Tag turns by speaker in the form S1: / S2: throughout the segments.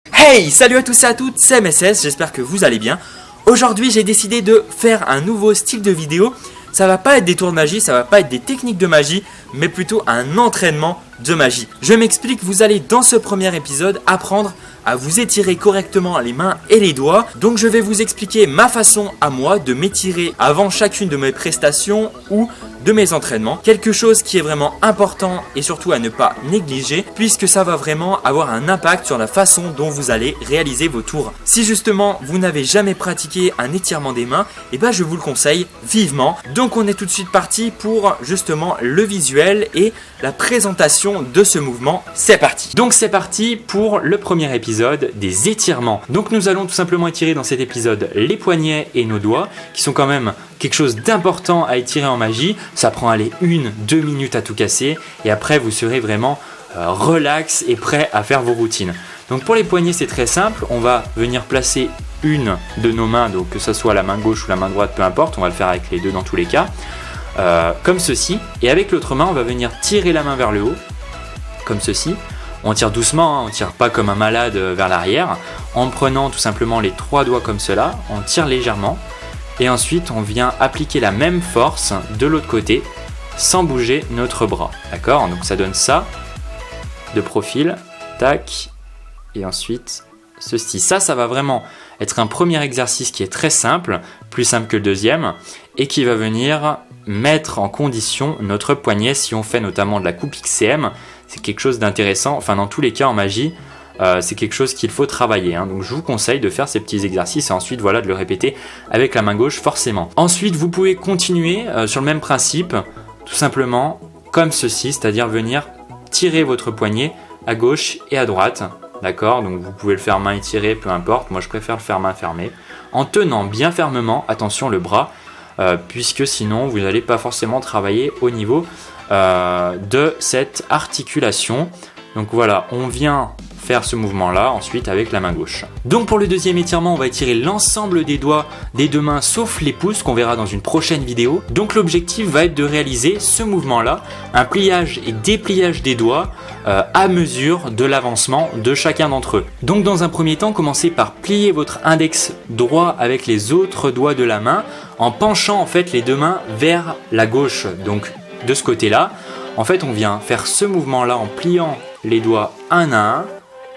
S1: Hey, salut à tous et à toutes, c'est MSS, j'espère que vous allez bien. Aujourd'hui j'ai décidé de faire un nouveau style de vidéo. Ça va pas être des tours de magie, ça va pas être des techniques de magie, mais plutôt un entraînement de magie. Je m'explique, vous allez dans ce premier épisode apprendre à vous étirer correctement les mains et les doigts. Donc je vais vous expliquer ma façon à moi de m'étirer avant chacune de mes prestations ou de mes entraînements. Quelque chose qui est vraiment important et surtout à ne pas négliger, puisque ça va vraiment avoir un impact sur la façon dont vous allez réaliser vos tours. Si justement vous n'avez jamais pratiqué un étirement des mains, et ben je vous le conseille vivement. Donc on est tout de suite parti pour justement le visuel et la présentation de ce mouvement. C'est parti. Donc c'est parti pour le premier épisode des étirements. Donc nous allons tout simplement étirer dans cet épisode les poignets et nos doigts, qui sont quand même quelque chose d'important à étirer en magie. Ça prend 1-2 minutes à tout casser et après vous serez vraiment relax et prêt à faire vos routines. Donc pour les poignets c'est très simple, on va venir placer une de nos mains, donc que ce soit la main gauche ou la main droite, peu importe, on va le faire avec les deux dans tous les cas, comme ceci, et avec l'autre main on va venir tirer la main vers le haut, comme ceci. On tire doucement, on ne tire pas comme un malade vers l'arrière, en prenant tout simplement les 3 doigts comme cela, on tire légèrement, et ensuite on vient appliquer la même force de l'autre côté, sans bouger notre bras, d'accord? Donc ça donne ça, de profil, tac, et ensuite ceci. Ça va vraiment être un premier exercice qui est très simple, plus simple que le deuxième, et qui va venir mettre en condition notre poignet si on fait notamment de la coupe XCM. C'est quelque chose d'intéressant, enfin dans tous les cas en magie, c'est quelque chose qu'il faut travailler, hein. Donc je vous conseille de faire ces petits exercices et ensuite voilà de le répéter avec la main gauche forcément. Ensuite vous pouvez continuer sur le même principe, tout simplement comme ceci, c'est-à-dire venir tirer votre poignet à gauche et à droite. D'accord, donc vous pouvez le faire main étirée, peu importe, moi je préfère le faire main fermée, en tenant bien fermement, attention le bras, puisque sinon vous n'allez pas forcément travailler au niveau de cette articulation. Donc voilà, on vient faire ce mouvement là ensuite avec la main gauche. Donc pour le deuxième étirement on va étirer l'ensemble des doigts des deux mains sauf les pouces qu'on verra dans une prochaine vidéo. Donc l'objectif va être de réaliser ce mouvement là, un pliage et dépliage des doigts à mesure de l'avancement de chacun d'entre eux. Donc dans un premier temps commencez par plier votre index droit avec les autres doigts de la main en penchant en fait les deux mains vers la gauche. Donc de ce côté là en fait on vient faire ce mouvement là en pliant les doigts un à un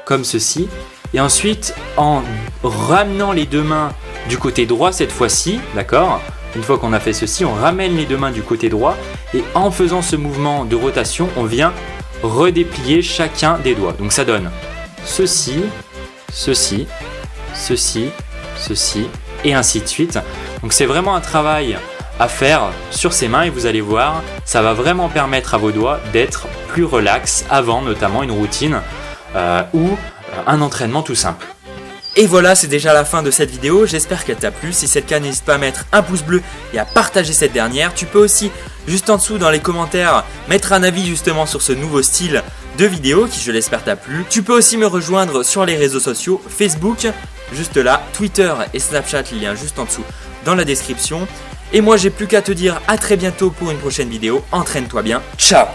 S1: comme ceci, et ensuite en ramenant les deux mains du côté droit cette fois-ci, d'accord? Une fois qu'on a fait ceci, on ramène les deux mains du côté droit, et en faisant ce mouvement de rotation, on vient redéplier chacun des doigts. Donc ça donne ceci, ceci, ceci, ceci, et ainsi de suite. Donc c'est vraiment un travail à faire sur ces mains, et vous allez voir, ça va vraiment permettre à vos doigts d'être plus relax avant notamment une routine ou un entraînement tout simple. Et voilà, c'est déjà la fin de cette vidéo, j'espère qu'elle t'a plu. Si c'est le cas, n'hésite pas à mettre un pouce bleu et à partager cette dernière. Tu peux aussi, juste en dessous dans les commentaires, mettre un avis justement sur ce nouveau style de vidéo qui, je l'espère, t'a plu. Tu peux aussi me rejoindre sur les réseaux sociaux, Facebook, juste là, Twitter et Snapchat, le lien juste en dessous dans la description. Et moi, j'ai plus qu'à te dire à très bientôt pour une prochaine vidéo. Entraîne-toi bien, ciao!